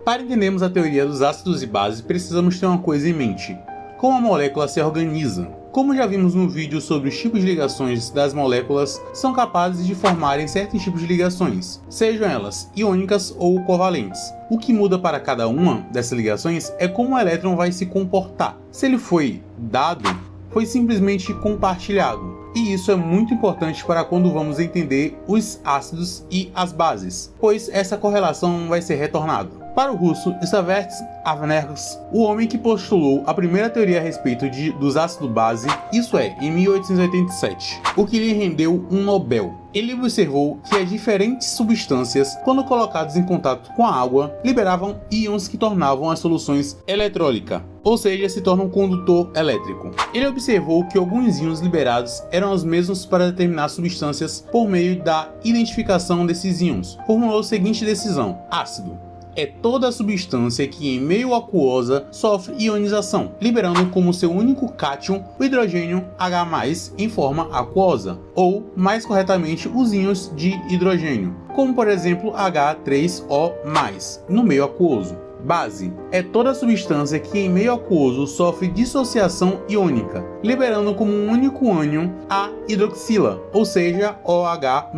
Para entendermos a teoria dos ácidos e bases, precisamos ter uma coisa em mente: como a molécula se organiza. Como já vimos no vídeo sobre os tipos de ligações das moléculas, são capazes de formarem certos tipos de ligações, sejam elas iônicas ou covalentes. O que muda para cada uma dessas ligações é como o elétron vai se comportar. Se ele foi dado, foi simplesmente compartilhado. E isso é muito importante para quando vamos entender os ácidos e as bases, pois essa correlação vai ser retornada. Para o russo Stavert Afnersky, o homem que postulou a primeira teoria a respeito dos ácidos-base, isso é, em 1887, o que lhe rendeu um Nobel. Ele observou que as diferentes substâncias, quando colocadas em contato com a água, liberavam íons que tornavam as soluções eletrólicas, ou seja, se tornam um condutor elétrico. Ele observou que alguns íons liberados eram os mesmos para determinadas substâncias por meio da identificação desses íons. Formulou a seguinte decisão: ácido é toda substância que em meio aquosa sofre ionização, liberando como seu único cátion o hidrogênio H+, em forma aquosa, ou, mais corretamente, os íons de hidrogênio, como por exemplo H3O+, no meio aquoso. Base é toda substância que em meio aquoso sofre dissociação iônica, liberando como um único ânion a hidroxila, ou seja, OH-,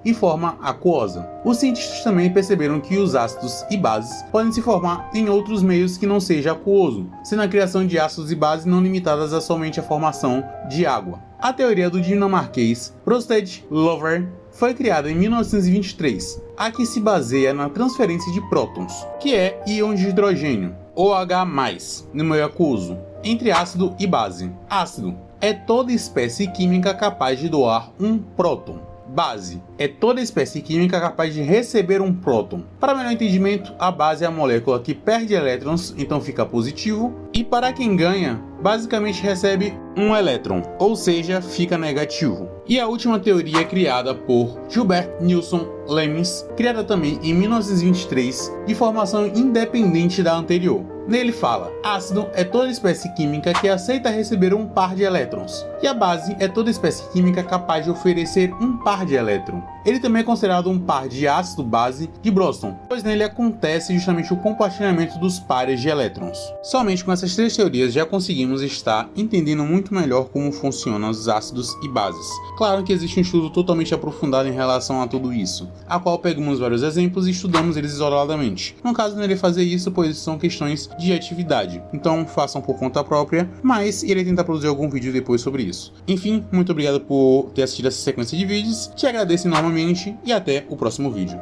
em forma aquosa. Os cientistas também perceberam que os ácidos e bases podem se formar em outros meios que não seja aquoso, sendo a criação de ácidos e bases não limitadas a somente a formação de água. A teoria do dinamarquês Prosted Lover foi criada em 1923, a que se baseia na transferência de prótons, que é íon de hidrogênio, OH+, no meio aquoso, entre ácido e base. Ácido é toda espécie química capaz de doar um próton. Base é toda espécie química capaz de receber um próton. Para melhor entendimento, a base é a molécula que perde elétrons, então fica positivo, e para quem ganha, basicamente recebe um elétron, ou seja, fica negativo. E a última teoria é criada por Gilbert Neilson Lemmens, criada também em 1923, de formação independente da anterior. Nele fala: ácido é toda espécie química que aceita receber um par de elétrons, e a base é toda espécie química capaz de oferecer um par de elétron. Ele também é considerado um par de ácido-base de Bronston, pois nele acontece justamente o compartilhamento dos pares de elétrons. Somente com essas três teorias já conseguimos estar entendendo muito melhor como funcionam os ácidos e bases. Claro que existe um estudo totalmente aprofundado em relação a tudo isso, a qual pegamos vários exemplos e estudamos eles isoladamente. No caso, não irei fazer isso, pois são questões de atividade, então façam por conta própria, mas irei tentar produzir algum vídeo depois sobre isso. Enfim, muito obrigado por ter assistido essa sequência de vídeos, te agradeço enormemente e até o próximo vídeo.